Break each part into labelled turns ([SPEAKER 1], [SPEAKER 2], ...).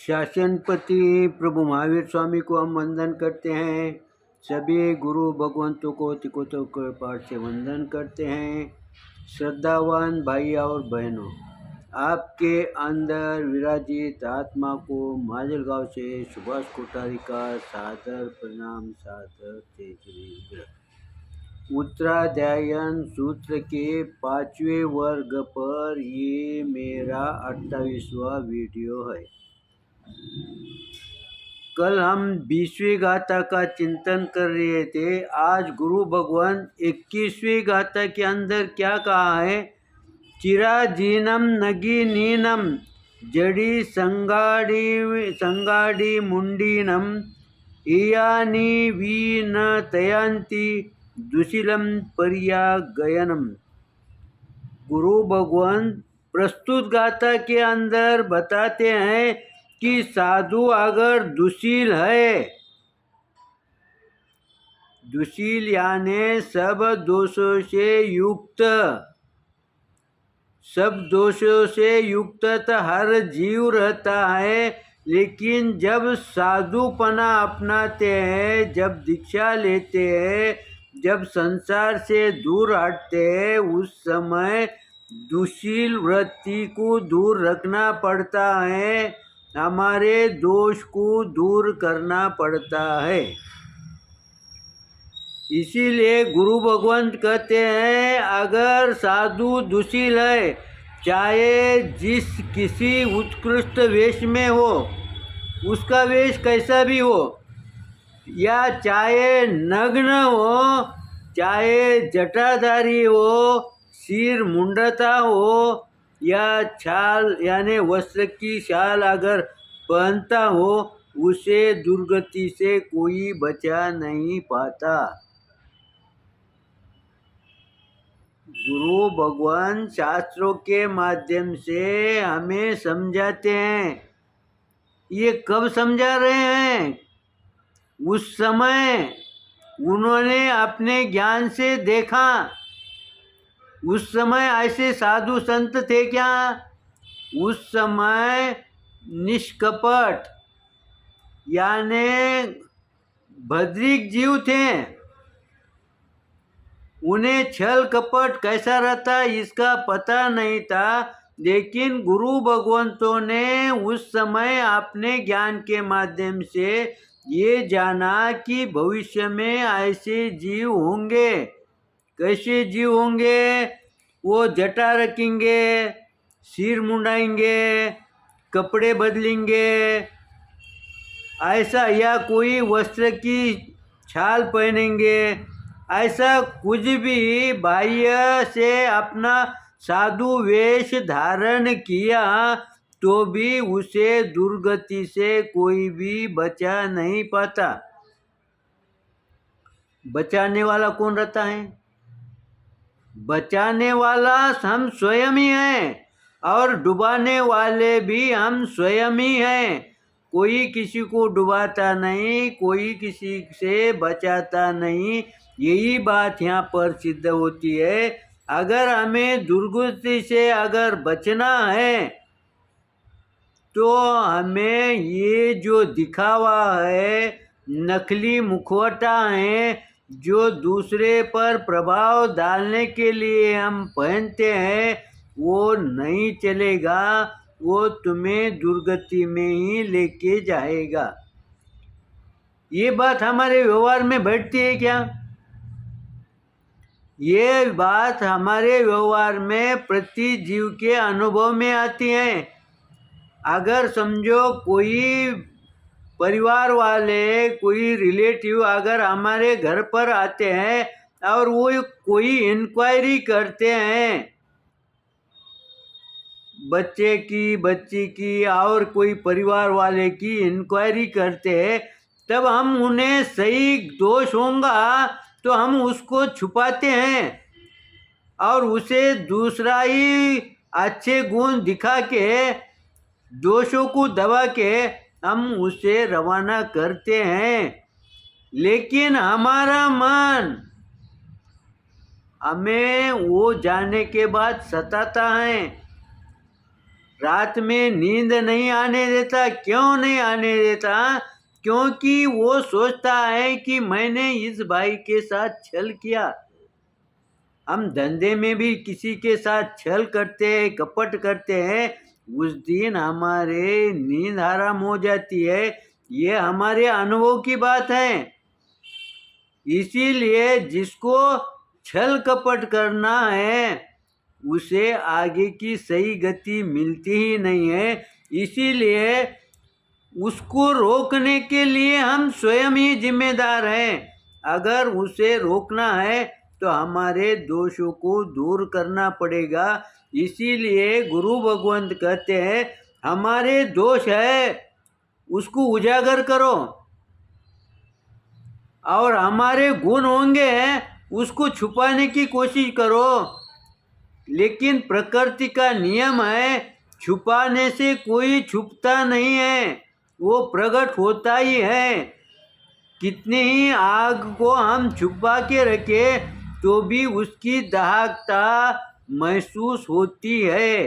[SPEAKER 1] शासनपति प्रभु महावीर स्वामी को हम वंदन करते हैं। सभी गुरु भगवंतों को तिकोतों के पाठ से वंदन करते हैं। श्रद्धावान भाई और बहनों, आपके अंदर विराजित आत्मा को माजलगांव से सुभाष कोठारी का सादर प्रणाम, सादर तेजरी। उत्तराध्यायन सूत्र के 5वें वर्ग पर ये मेरा 28वां वीडियो है। कल हम 20वीं गाथा का चिंतन कर रहे थे। आज गुरु भगवान 21वीं गाथा के अंदर क्या कहा है? चिराजीनम नगीनीनम जड़ी संगाड़ी मुंडीनम इयानी वी न तयांती दुशीलम पर्यागयनम। गुरु भगवान प्रस्तुत गाथा के अंदर बताते हैं कि साधु अगर दुशील है, दुशील यानी सब दोषों से युक्त तो हर जीव रहता है, लेकिन जब साधुपना अपनाते हैं, जब दीक्षा लेते हैं, जब संसार से दूर हटते हैं, उस समय दुशील वृत्ति को दूर रखना पड़ता है, हमारे दोष को दूर करना पड़ता है। इसीलिए गुरु भगवंत कहते हैं, अगर साधु दुशील है, चाहे जिस किसी उत्कृष्ट वेश में हो, उसका वेश कैसा भी हो, या चाहे नग्न हो, चाहे जटाधारी हो, सिर मुंडता हो, या छाल यानी वस्त्र की शाल अगर पहनता हो, उसे दुर्गति से कोई बचा नहीं पाता। गुरु भगवान शास्त्रों के माध्यम से हमें समझाते हैं। ये कब समझा रहे हैं? उस समय उन्होंने अपने ज्ञान से देखा। उस समय ऐसे साधु संत थे क्या? उस समय निष्कपट यानी भद्रिक जीव थे। उन्हें छल कपट कैसा रहता इसका पता नहीं था, लेकिन गुरु भगवंतों ने उस समय अपने ज्ञान के माध्यम से ये जाना कि भविष्य में ऐसे जीव होंगे। कैसे जीव होंगे? वो जटा रखेंगे, सिर मुंडाएंगे, कपड़े बदलेंगे ऐसा, या कोई वस्त्र की छाल पहनेंगे, ऐसा कुछ भी बाह्य से अपना साधु वेश धारण किया तो भी उसे दुर्गति से कोई भी बचा नहीं पाता। बचाने वाला कौन रहता है? बचाने वाला हम स्वयं ही हैं, और डुबाने वाले भी हम स्वयं ही हैं। कोई किसी को डुबाता नहीं, कोई किसी से बचाता नहीं। यही बात यहाँ पर सिद्ध होती है। अगर हमें दुर्गति से अगर बचना है तो हमें ये जो दिखावा है, नकली मुखौटा है, जो दूसरे पर प्रभाव डालने के लिए हम पहनते हैं, वो नहीं चलेगा। वो तुम्हें दुर्गति में ही लेके जाएगा। ये बात हमारे व्यवहार में बैठती है क्या? ये बात हमारे व्यवहार में प्रति जीव के अनुभव में आती है। अगर समझो कोई परिवार वाले, कोई रिलेटिव अगर हमारे घर पर आते हैं और वो कोई इंक्वायरी करते हैं, बच्चे की, बच्ची की और कोई परिवार वाले की इंक्वायरी करते हैं, तब हम उन्हें सही दोष होगा तो हम उसको छुपाते हैं और उसे दूसरा ही अच्छे गुण दिखा के, दोषों को दबा के हम उसे रवाना करते हैं। लेकिन हमारा मन हमें वो जाने के बाद सताता है। रात में नींद नहीं आने देता। क्यों नहीं आने देता? क्योंकि वो सोचता है कि मैंने इस भाई के साथ छल किया। हम धंधे में भी किसी के साथ छल करते हैं, कपट करते हैं, उस दिन हमारे नींद हराम हो जाती है। ये हमारे अनुभव की बात है। इसीलिए जिसको छल कपट करना है उसे आगे की सही गति मिलती ही नहीं है। इसीलिए उसको रोकने के लिए हम स्वयं ही जिम्मेदार हैं। अगर उसे रोकना है तो हमारे दोषों को दूर करना पड़ेगा। इसीलिए गुरु भगवंत कहते हैं हमारे दोष है उसको उजागर करो, और हमारे गुण होंगे उसको छुपाने की कोशिश करो। लेकिन प्रकृति का नियम है छुपाने से कोई छुपता नहीं है, वो प्रकट होता ही है। कितनी ही आग को हम छुपा के रखे तो भी उसकी दाहकता महसूस होती है।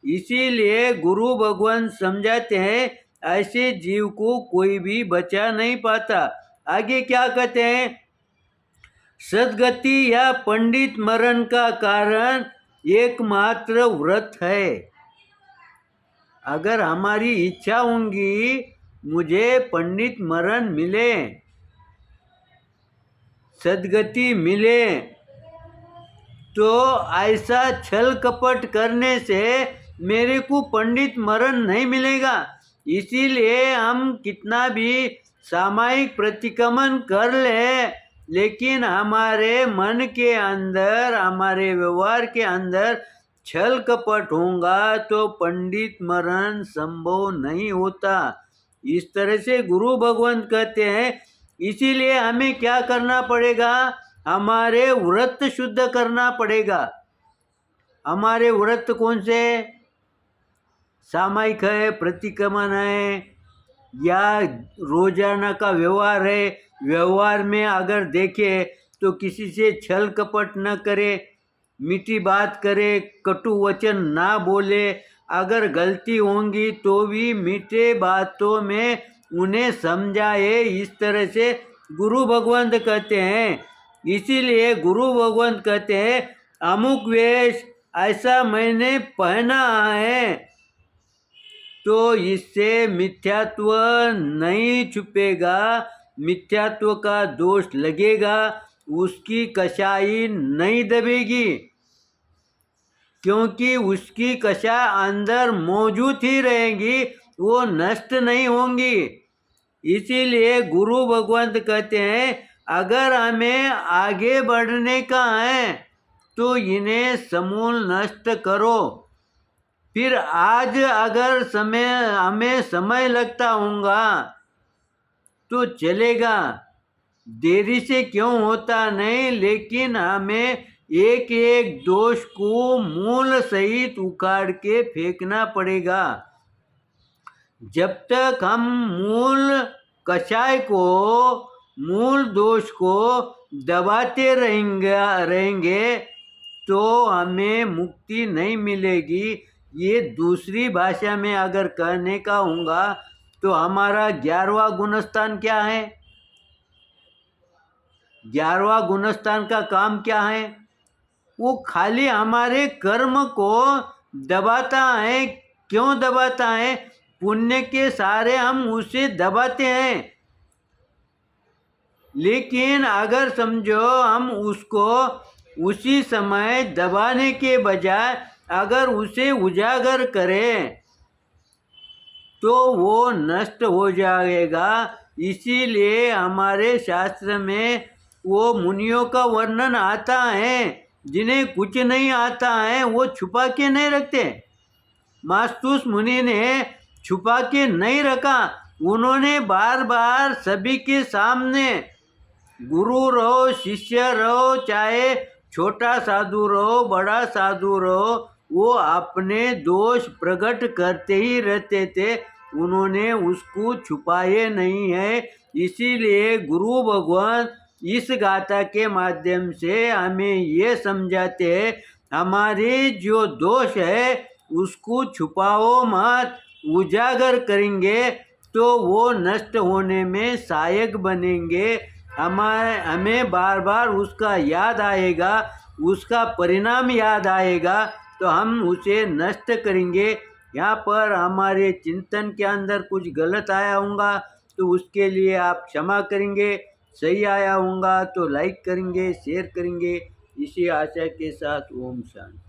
[SPEAKER 1] इसीलिए गुरु भगवान समझाते हैं ऐसे जीव को कोई भी बचा नहीं पाता। आगे क्या कहते हैं? सदगति या पंडित मरण का कारण एकमात्र व्रत है। अगर हमारी इच्छा होगी मुझे पंडित मरण मिले, सदगति मिले, तो ऐसा छल कपट करने से मेरे को पंडित मरण नहीं मिलेगा। इसीलिए हम कितना भी सामायिक प्रतिक्रमण कर ले, लेकिन हमारे मन के अंदर, हमारे व्यवहार के अंदर छल कपट होगा तो पंडित मरण संभव नहीं होता। इस तरह से गुरु भगवंत कहते हैं इसीलिए हमें क्या करना पड़ेगा? हमारे व्रत शुद्ध करना पड़ेगा। हमारे व्रत कौन से? सामायिक है, प्रतिक्रमण है, या रोजाना का व्यवहार है। व्यवहार में अगर देखे तो किसी से छल कपट न करे, मीठी बात करे, कटु वचन ना बोले। अगर गलती होंगी तो भी मीठे बातों में उन्हें समझाए। इस तरह से गुरु भगवंत कहते हैं। इसीलिए गुरु भगवंत कहते हैं अमुक वेश ऐसा मैंने पहना है तो इससे मिथ्यात्व नहीं छुपेगा, मिथ्यात्व का दोष लगेगा, उसकी कसाई नहीं दबेगी, क्योंकि उसकी कषा अंदर मौजूद ही रहेगी, वो नष्ट नहीं होंगी। इसीलिए गुरु भगवंत कहते हैं अगर हमें आगे बढ़ने का है तो इन्हें समूल नष्ट करो। फिर आज अगर हमें समय लगता होगा तो चलेगा, देरी से क्यों होता नहीं, लेकिन हमें एक एक दोष को मूल सहित उखाड़ के फेंकना पड़ेगा। जब तक हम मूल कषाय को, मूल दोष को दबाते रहेंगे तो हमें मुक्ति नहीं मिलेगी। ये दूसरी भाषा में अगर कहने का होगा तो हमारा 11वां गुणस्थान क्या है? 11वां गुणस्थान का काम क्या है? वो खाली हमारे कर्म को दबाता है। क्यों दबाता है? पुण्य के सारे हम उसे दबाते हैं। लेकिन अगर समझो हम उसको उसी समय दबाने के बजाय अगर उसे उजागर करें तो वो नष्ट हो जाएगा। इसीलिए हमारे शास्त्र में वो मुनियों का वर्णन आता है जिन्हें कुछ नहीं आता है वो छुपा के नहीं रखते। मास्तुस मुनि ने छुपा के नहीं रखा, उन्होंने बार बार सभी के सामने, गुरु रहो, शिष्य रहो, चाहे छोटा साधु रहो, बड़ा साधु रहो, वो अपने दोष प्रकट करते ही रहते थे, उन्होंने उसको छुपाए नहीं है। इसीलिए गुरु भगवान इस गाथा के माध्यम से हमें ये समझाते हैं हमारे जो दोष है उसको छुपाओ मत, उजागर करेंगे तो वो नष्ट होने में सहायक बनेंगे। हमें बार बार उसका याद आएगा, उसका परिणाम याद आएगा तो हम उसे नष्ट करेंगे। यहाँ पर हमारे चिंतन के अंदर कुछ गलत आया होगा तो उसके लिए आप क्षमा करेंगे, सही आया होगा तो लाइक करेंगे, शेयर करेंगे। इसी आशा के साथ ओम शांति।